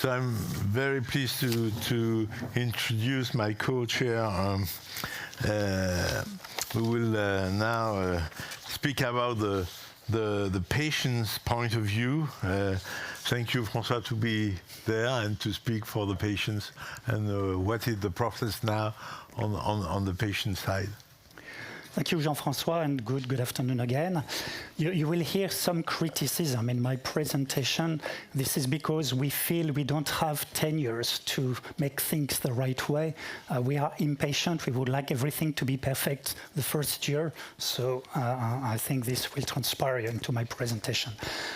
So I'm very pleased to introduce my co-chair. We will now speak about the patient's point of view. Thank you, François, to be there and to speak for the patients and what is the process now on the patient side. Thank you, Jean-François, and good afternoon again. You will hear some criticism in my presentation. This is because we feel we don't have 10 years to make things the right way. We are impatient. We would like everything to be perfect the first year. So I think this will transpire into my presentation.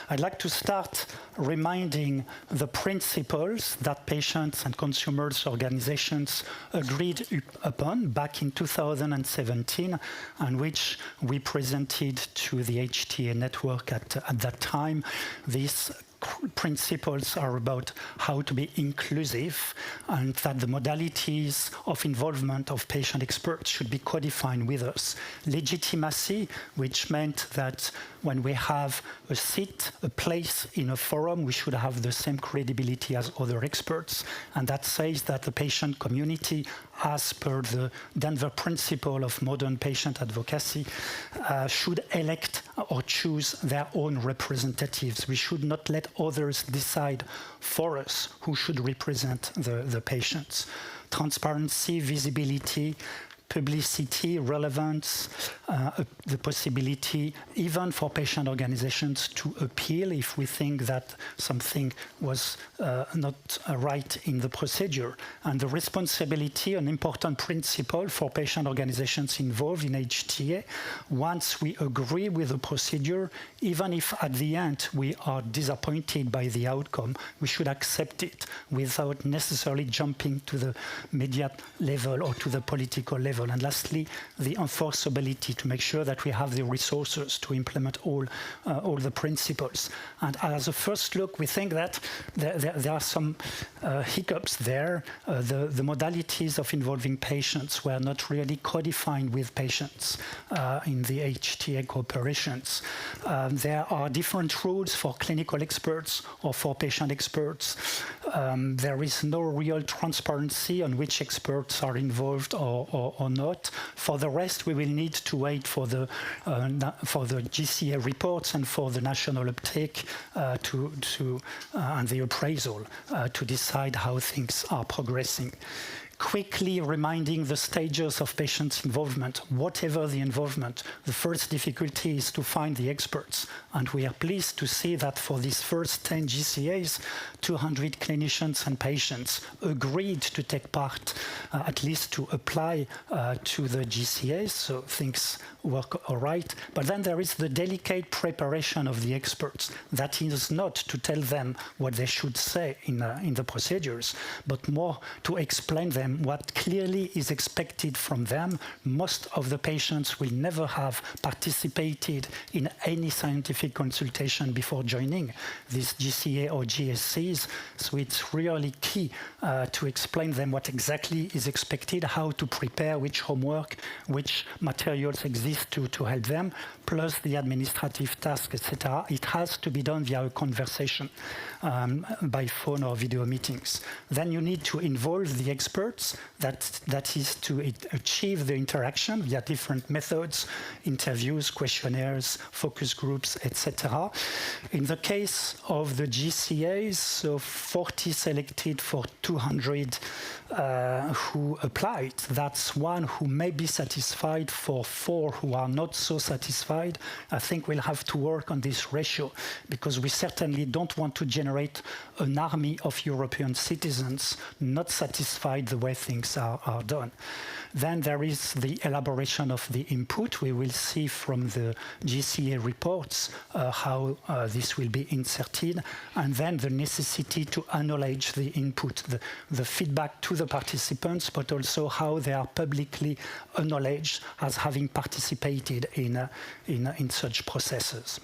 I'd like to start reminding the principles that patients and consumers organizations agreed upon back in 2017, and which we presented to the HTA network at that time. These principles are about how to be inclusive and that the modalities of involvement of patient experts should be codified with us. Legitimacy, which meant that when we have a seat, a place in a forum, we should have the same credibility as other experts. And that says that the patient community, as per the Denver principle of modern patient advocacy, should elect or choose their own representatives. We should not let others decide for us who should represent the patients. Transparency, visibility, publicity, relevance, the possibility even for patient organizations to appeal if we think that something was not right in the procedure. And the responsibility, an important principle for patient organizations involved in HTA. Once we agree with the procedure, even if at the end we are disappointed by the outcome, we should accept it without necessarily jumping to the media level or to the political level. And lastly, the enforceability, to make sure that we have the resources to implement all the principles. And as a first look, we think that there are some hiccups there. The modalities of involving patients were not really codified with patients in the HTA cooperations. There are different rules for clinical experts or for patient experts. There is no real transparency on which experts are involved or not. For the rest, we will need to wait for the GCA reports and for the national uptake and the appraisal to decide how things are progressing. Quickly reminding the stages of patients' involvement. Whatever the involvement, the first difficulty is to find the experts. And we are pleased to see that for these first 10 GCAs, 200 clinicians and patients agreed to take part, at least to apply to the GCAs, so things work all right. But then there is the delicate preparation of the experts. That is not to tell them what they should say in the procedures, but more to explain them what clearly is expected from them. Most of the patients will never have participated in any scientific consultation before joining these GCA or GSCs, so it's really key to explain them what exactly is expected, how to prepare, which homework, which materials exist to help them, plus the administrative tasks, etc. It has to be done via a conversation by phone or video meetings. Then you need to involve the experts. That is to achieve the interaction via different methods, interviews, questionnaires, focus groups, etc. In the case of the GCAs, so 40 selected for 200 who applied. That's one who may be satisfied for 4 who are not so satisfied. I think we'll have to work on this ratio because we certainly don't want to generate an army of European citizens not satisfied the way things are done. Then there is the elaboration of the input. We will see from the GCA reports how this will be inserted, and then the necessity to acknowledge the input, the feedback to the participants, but also how they are publicly acknowledged as having participated in such processes.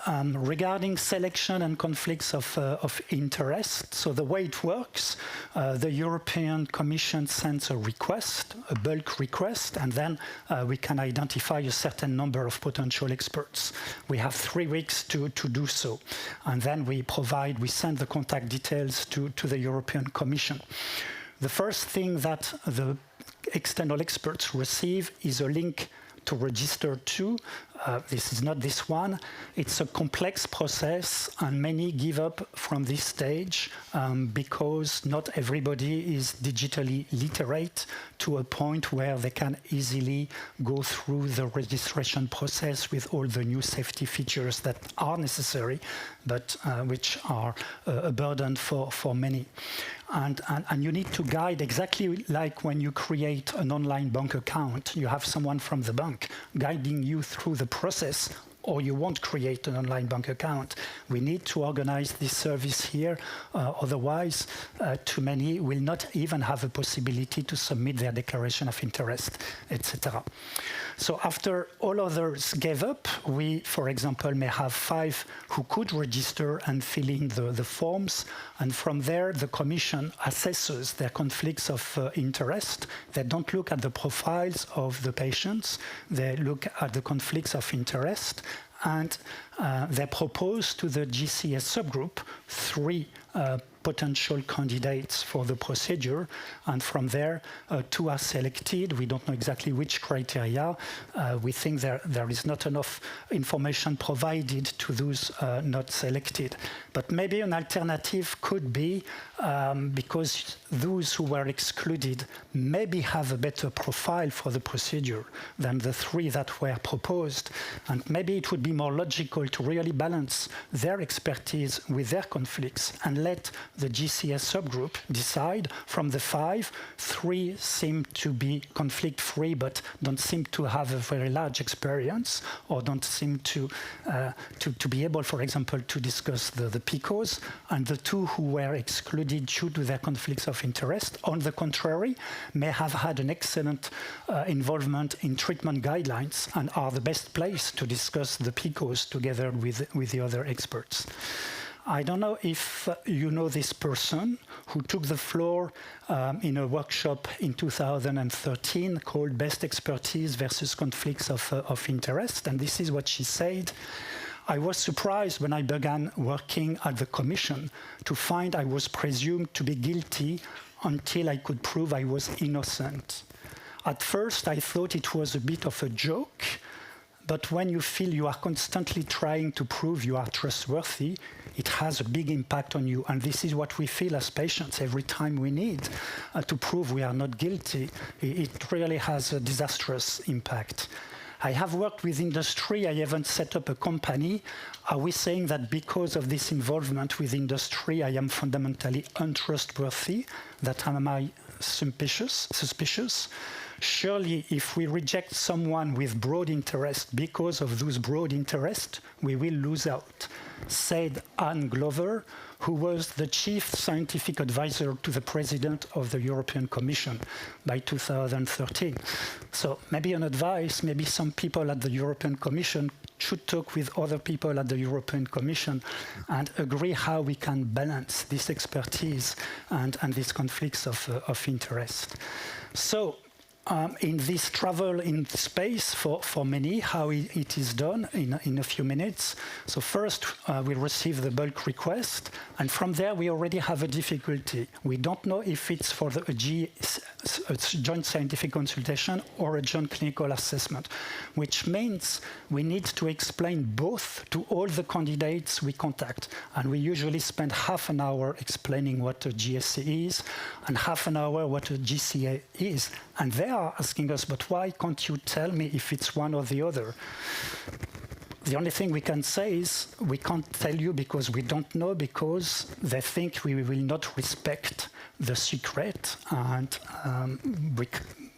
Regarding selection and conflicts of interest, so the way it works, the European Commission sends a request, a bulk request, and then we can identify a certain number of potential experts. We have 3 weeks to do so. And then we send the contact details to the European Commission. The first thing that the external experts receive is a link to register to. This is not this one. It's a complex process, and many give up from this stage because not everybody is digitally literate to a point where they can easily go through the registration process with all the new safety features that are necessary, but which are a burden for many. And you need to guide exactly like when you create an online bank account. You have someone from the bank guiding you through the process, or you won't create an online bank account. We need to organize this service here, otherwise too many will not even have a possibility to submit their declaration of interest, etc. So after all others gave up, we, for example, may have 5 who could register and fill in the forms, and from there the Commission assesses their conflicts of interest. They don't look at the profiles of the patients, they look at the conflicts of interest, and they propose to the GCS subgroup 3 potential candidates for the procedure, and from there 2 are selected. We don't know exactly which criteria. We think there is not enough information provided to those not selected. But maybe an alternative could be, because those who were excluded maybe have a better profile for the procedure than the 3 that were proposed, and maybe it would be more logical to really balance their expertise with their conflicts and let the GCS subgroup decide. From the 5, 3 seem to be conflict-free but don't seem to have a very large experience, or don't seem to be able, for example, to discuss the PICOs, and the 2 who were excluded due to their conflicts of interest, on the contrary, may have had an excellent involvement in treatment guidelines and are the best place to discuss the PICOs together with the other experts. I don't know if you know this person who took the floor in a workshop in 2013 called Best Expertise versus Conflicts of Interest, and this is what she said. I was surprised when I began working at the Commission to find I was presumed to be guilty until I could prove I was innocent. At first, I thought it was a bit of a joke, but when you feel you are constantly trying to prove you are trustworthy, it has a big impact on you. And this is what we feel as patients every time we need to prove we are not guilty. It really has a disastrous impact. I have worked with industry. I even set up a company. Are we saying that because of this involvement with industry, I am fundamentally untrustworthy? That am I suspicious? Surely, if we reject someone with broad interest because of those broad interests, we will lose out, said Anne Glover, who was the chief scientific advisor to the president of the European Commission by 2013. So maybe an advice, maybe some people at the European Commission should talk with other people at the European Commission and agree how we can balance this expertise and these conflicts of interest. So, in this travel in space for many, how it is done in a few minutes. So first, we receive the bulk request, and from there we already have a difficulty. We don't know if it's for a joint scientific consultation or a joint clinical assessment, which means we need to explain both to all the candidates we contact. And we usually spend half an hour explaining what a GSC is and half an hour what a GCA is. And they are asking us, but why can't you tell me if it's one or the other? The only thing we can say is we can't tell you because we don't know, because they think we will not respect the secret, and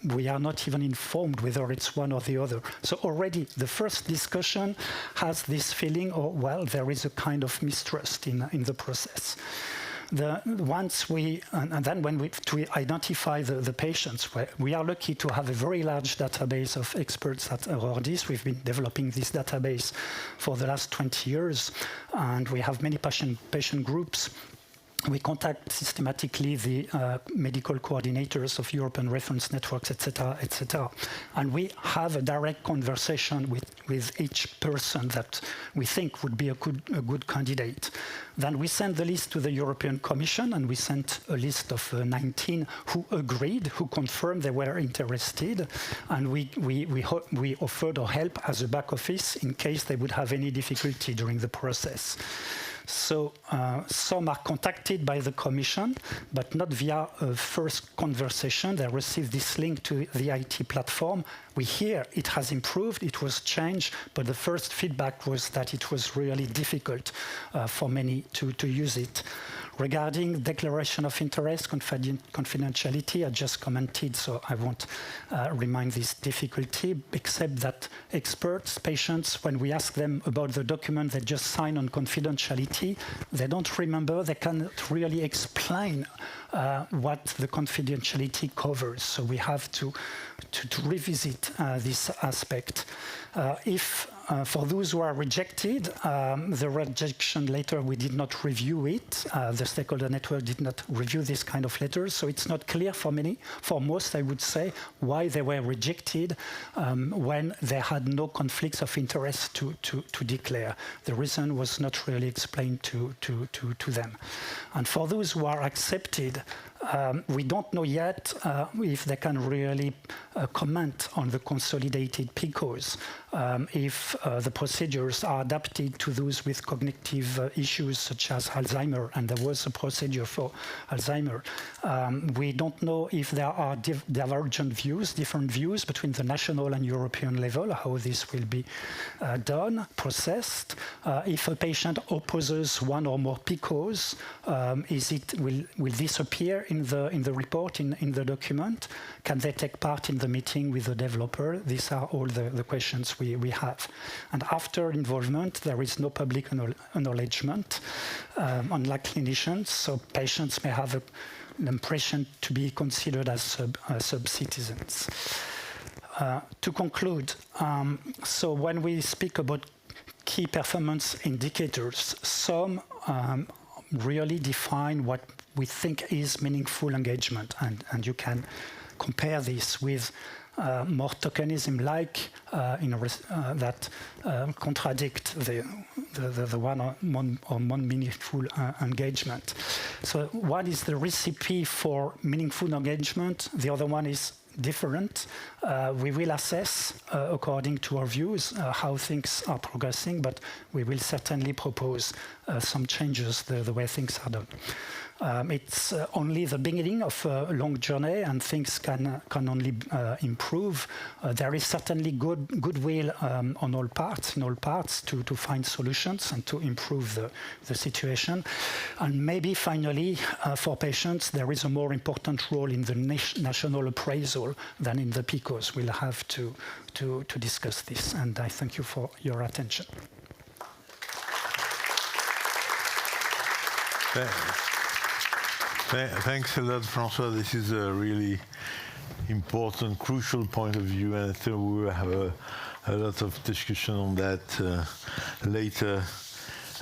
we are not even informed whether it's one or the other. So already the first discussion has this feeling, oh, well, there is a kind of mistrust in the process. Once we, and then when we to identify the patients, we are lucky to have a very large database of experts at EURORDIS. We've been developing this database for the last 20 years, and we have many patient groups. We contact systematically the medical coordinators of European reference networks, etc., etc. And we have a direct conversation with each person that we think would be a good candidate. Then we send the list to the European Commission, and we sent a list of 19 who agreed, who confirmed they were interested, and we offered our help as a back office in case they would have any difficulty during the process. So some are contacted by the Commission, but not via a first conversation. They receive this link to the IT platform. We hear it has improved, it was changed, but the first feedback was that it was really difficult for many to use it. Regarding declaration of interest, confidentiality, I just commented, so I won't remind this difficulty, except that experts, patients, when we ask them about the document they just signed on confidentiality, they don't remember, they cannot really explain what the confidentiality covers. So we have to revisit this aspect. For those who are rejected, the rejection letter, we did not review it. The stakeholder network did not review this kind of letters, so it's not clear for most, I would say, why they were rejected when they had no conflicts of interest to declare. The reason was not really explained to them. And for those who are accepted, we don't know yet if they can really comment on the consolidated PICOs, if the procedures are adapted to those with cognitive issues such as Alzheimer, and there was a procedure for Alzheimer. We don't know if there are divergent views, different views between the national and European level, how this will be done, processed. If a patient opposes one or more PICOs, will this appear in the report, in the document? Can they take part in the meeting with the developer? These are all the questions we have. And after involvement, there is no public acknowledgement, unlike clinicians, so patients may have an impression to be considered as sub-citizens. To conclude, so when we speak about key performance indicators, some really define what we think is meaningful engagement, and you can compare this with more tokenism that contradict the one on meaningful engagement. So one is the recipe for meaningful engagement, the other one is different. We will assess, according to our views, how things are progressing, but we will certainly propose some changes the way things are done. It's only the beginning of a long journey, and things can only improve. There is certainly goodwill on all parts, in all parts, to find solutions and to improve the situation. And maybe finally, for patients, there is a more important role in the national appraisal than in the PICOs. We'll have to discuss this, and I thank you for your attention. Thanks a lot, François. This is a really important, crucial point of view, and I think we will have a lot of discussion on that later